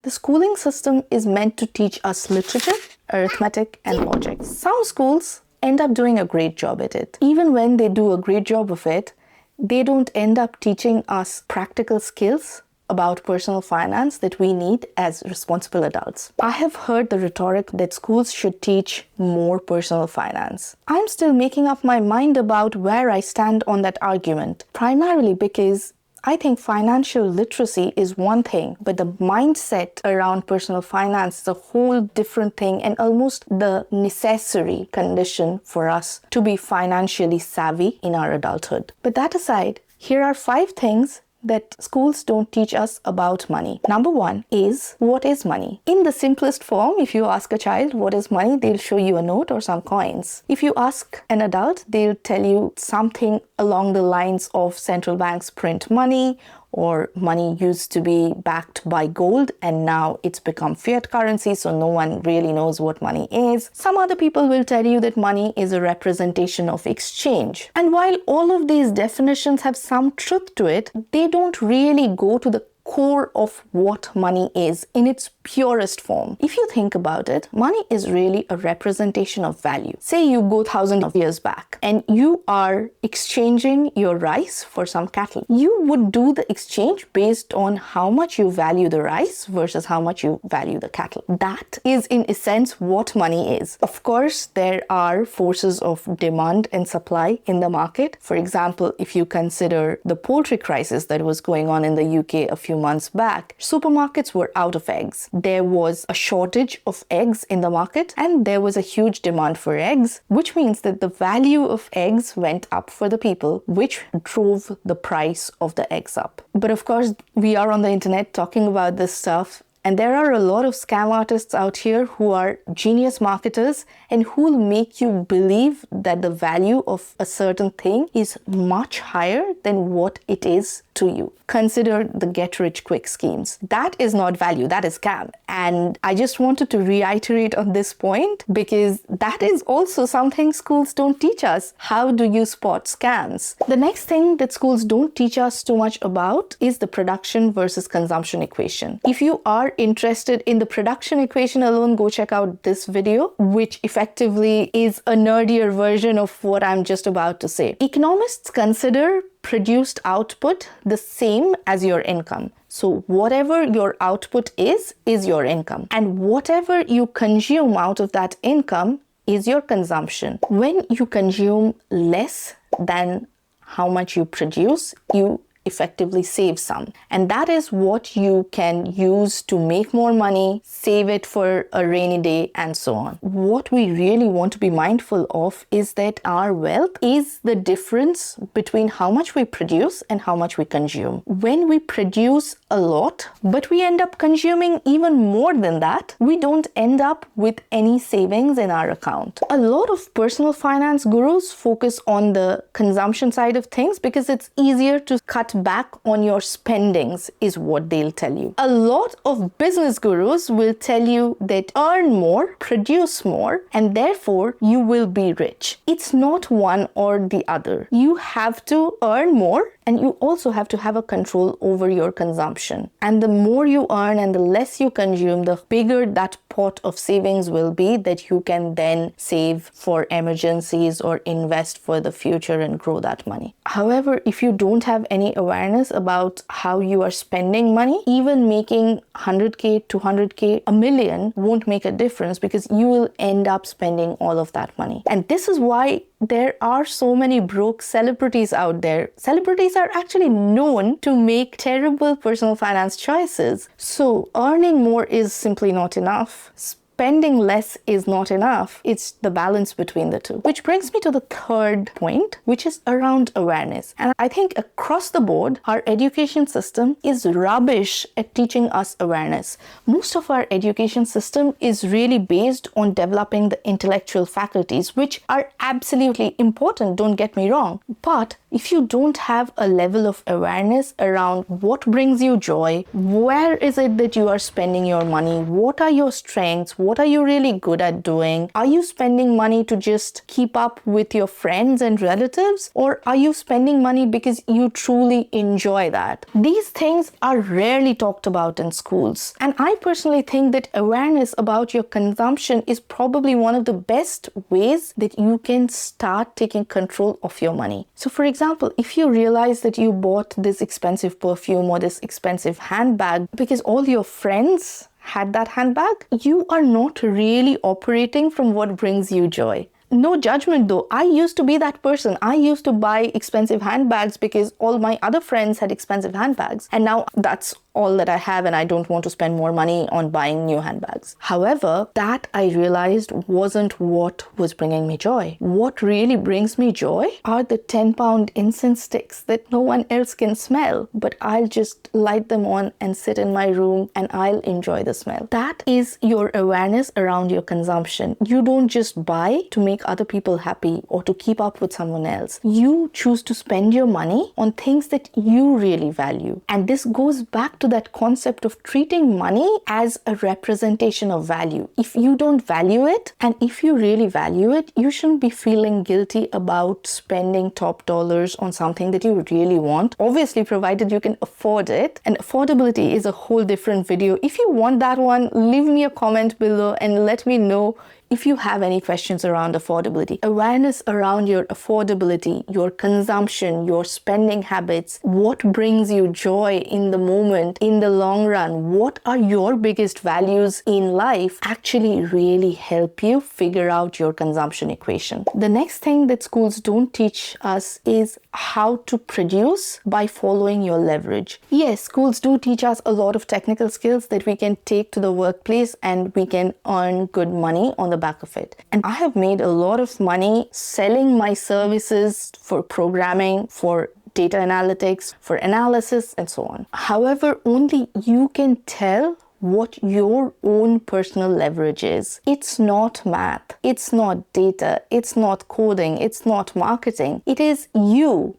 The schooling system is meant to teach us literature, arithmetic, and logic. Some schools end up doing a great job at it. Even when they do a great job of it, they don't end up teaching us practical skills about personal finance that we need as responsible adults. I have heard the rhetoric that schools should teach more personal finance. I'm still making up my mind about where I stand on that argument, primarily because I think financial literacy is one thing, but the mindset around personal finance is a whole different thing and almost the necessary condition for us to be financially savvy in our adulthood. But that aside, here are 5 things that schools don't teach us about money. Number 1 is, what is money? In the simplest form, if you ask a child what is money, they'll show you a note or some coins. If you ask an adult, they'll tell you something along the lines of central banks print money, or money used to be backed by gold and now it's become fiat currency, so no one really knows what money is. Some other people will tell you that money is a representation of exchange. And while all of these definitions have some truth to it, they don't really go to the core of what money is in its purest form. If you think about it, money is really a representation of value. Say you go thousands of years back and you are exchanging your rice for some cattle. You would do the exchange based on how much you value the rice versus how much you value the cattle. That is in essence what money is. Of course, there are forces of demand and supply in the market. For example, if you consider the poultry crisis that was going on in the UK a few months back, supermarkets were out of eggs. There was a shortage of eggs in the market and there was a huge demand for eggs, which means that the value of eggs went up for the people, which drove the price of the eggs up. But of course, we are on the internet talking about this stuff, and there are a lot of scam artists out here who are genius marketers and who will make you believe that the value of a certain thing is much higher than what it is to you. Consider the get-rich-quick schemes. That is not value, that is scam. And I just wanted to reiterate on this point because that is also something schools don't teach us. How do you spot scams? The next thing that schools don't teach us too much about is the production versus consumption equation. If you are interested in the production equation alone, go check out this video, which effectively is a nerdier version of what I'm just about to say. Economists consider produced output the same as your income. So whatever your output is your income. And whatever you consume out of that income is your consumption. When you consume less than how much you produce, you effectively save some. And that is what you can use to make more money, save it for a rainy day, and so on. What we really want to be mindful of is that our wealth is the difference between how much we produce and how much we consume. When we produce a lot, but we end up consuming even more than that, we don't end up with any savings in our account. A lot of personal finance gurus focus on the consumption side of things because it's easier to cut back on your spendings, is what they'll tell you. A lot of business gurus will tell you that earn more, produce more, and therefore you will be rich. It's not one or the other. You have to earn more and you also have to have a control over your consumption. And the more you earn and the less you consume, the bigger that pot of savings will be that you can then save for emergencies or invest for the future and grow that money. However, if you don't have any awareness about how you are spending money, even making 100K, 200K, a million won't make a difference because you will end up spending all of that money. And this is why there are so many broke celebrities out there. Celebrities are actually known to make terrible personal finance choices. So earning more is simply not enough. Spending less is not enough. It's the balance between the two. Which brings me to the third point, which is around awareness. And I think across the board, our education system is rubbish at teaching us awareness. Most of our education system is really based on developing the intellectual faculties, which are absolutely important, don't get me wrong. But if you don't have a level of awareness around what brings you joy, where is it that you are spending your money, what are your strengths, What are you really good at doing? Are you spending money to just keep up with your friends and relatives? Or are you spending money because you truly enjoy that? These things are rarely talked about in schools. And I personally think that awareness about your consumption is probably one of the best ways that you can start taking control of your money. So for example, if you realize that you bought this expensive perfume or this expensive handbag because all your friends had that handbag, you are not really operating from what brings you joy. No judgment though. I used to be that person. I used to buy expensive handbags because all my other friends had expensive handbags. And now that's all that I have, and I don't want to spend more money on buying new handbags. However, that I realized wasn't what was bringing me joy. What really brings me joy are the 10-pound incense sticks that no one else can smell, but I'll just light them on and sit in my room and I'll enjoy the smell. That is your awareness around your consumption. You don't just buy to make other people happy or to keep up with someone else. You choose to spend your money on things that you really value. And this goes back to that concept of treating money as a representation of value. If you don't value it, and if you really value it, you shouldn't be feeling guilty about spending top dollars on something that you really want. Obviously, provided you can afford it. And affordability is a whole different video. If you want that one, leave me a comment below and let me know if you have any questions around affordability. Awareness around your affordability, your consumption, your spending habits, what brings you joy in the moment, in the long run, what are your biggest values in life, actually really help you figure out your consumption equation. The next thing that schools don't teach us is how to produce by following your leverage. Yes, schools do teach us a lot of technical skills that we can take to the workplace and we can earn good money on the back of it. And I have made a lot of money selling my services for programming, for data analytics, for analysis, and so on. However, only you can tell what your own personal leverage is. It's not math, it's not data, it's not coding, it's not marketing. It is you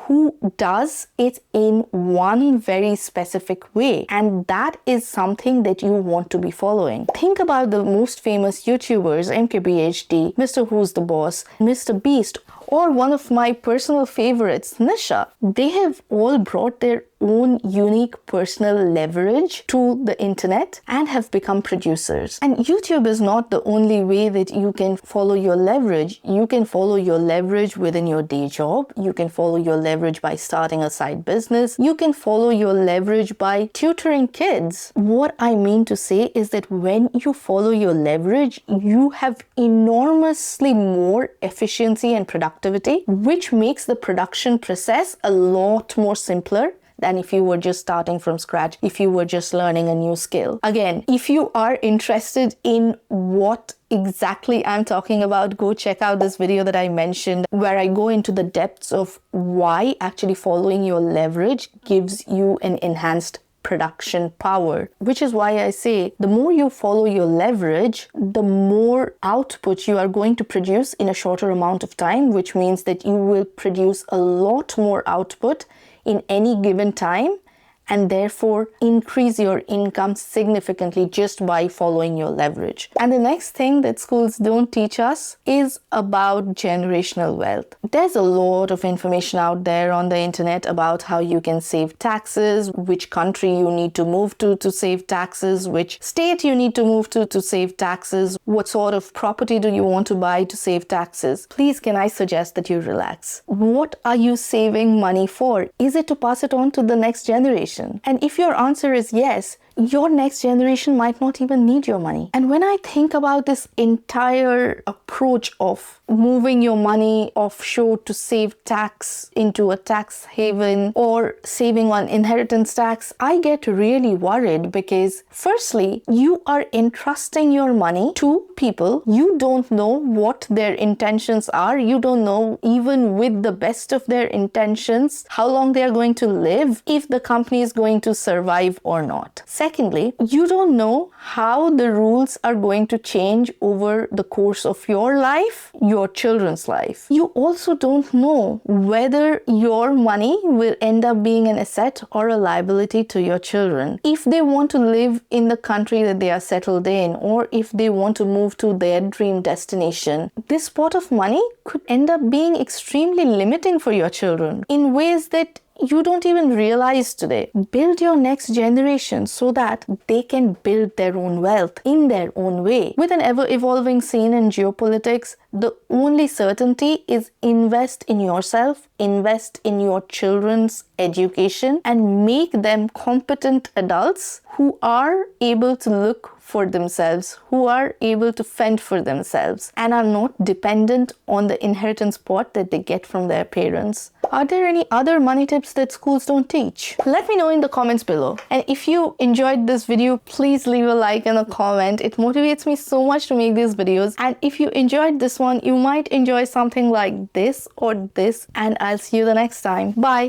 who does it in one very specific way. And that is something that you want to be following. Think about the most famous YouTubers, MKBHD, Mr. Who's the Boss, Mr. Beast, or one of my personal favorites, Nisha. They have all brought their own unique personal leverage to the internet and have become producers. And YouTube is not the only way that you can follow your leverage. You can follow your leverage within your day job. You can follow your leverage by starting a side business. You can follow your leverage by tutoring kids. What I mean to say is that when you follow your leverage, you have enormously more efficiency and productivity, which makes the production process a lot more simpler than if you were just starting from scratch, if you were just learning a new skill. Again, if you are interested in what exactly I'm talking about, go check out this video that I mentioned where I go into the depths of why actually following your leverage gives you an enhanced production power, which is why I say the more you follow your leverage, the more output you are going to produce in a shorter amount of time, which means that you will produce a lot more output in any given time and therefore increase your income significantly just by following your leverage. And the next thing that schools don't teach us is about generational wealth. There's a lot of information out there on the internet about how you can save taxes, which country you need to move to save taxes, which state you need to move to save taxes, what sort of property do you want to buy to save taxes. Please, can I suggest that you relax? What are you saving money for? Is it to pass it on to the next generation? And if your answer is yes, your next generation might not even need your money. And when I think about this entire approach of moving your money offshore to save tax into a tax haven or saving on inheritance tax, I get really worried because firstly, you are entrusting your money to people. You don't know what their intentions are. You don't know, even with the best of their intentions, how long they are going to live, if the company is going to survive or not. Secondly, you don't know how the rules are going to change over the course of your life, your children's life. You also don't know whether your money will end up being an asset or a liability to your children. If they want to live in the country that they are settled in, or if they want to move to their dream destination, this pot of money could end up being extremely limiting for your children in ways that you don't even realize today. Build your next generation so that they can build their own wealth in their own way. With an ever-evolving scene in geopolitics, the only certainty is invest in yourself, invest in your children's education, and make them competent adults who are able to look for themselves, who are able to fend for themselves, and are not dependent on the inheritance pot that they get from their parents. Are there any other money tips that schools don't teach? Let me know in the comments below. And if you enjoyed this video, please leave a like and a comment. It motivates me so much to make these videos. And if you enjoyed this one, you might enjoy something like this or this. And I'll see you the next time. Bye.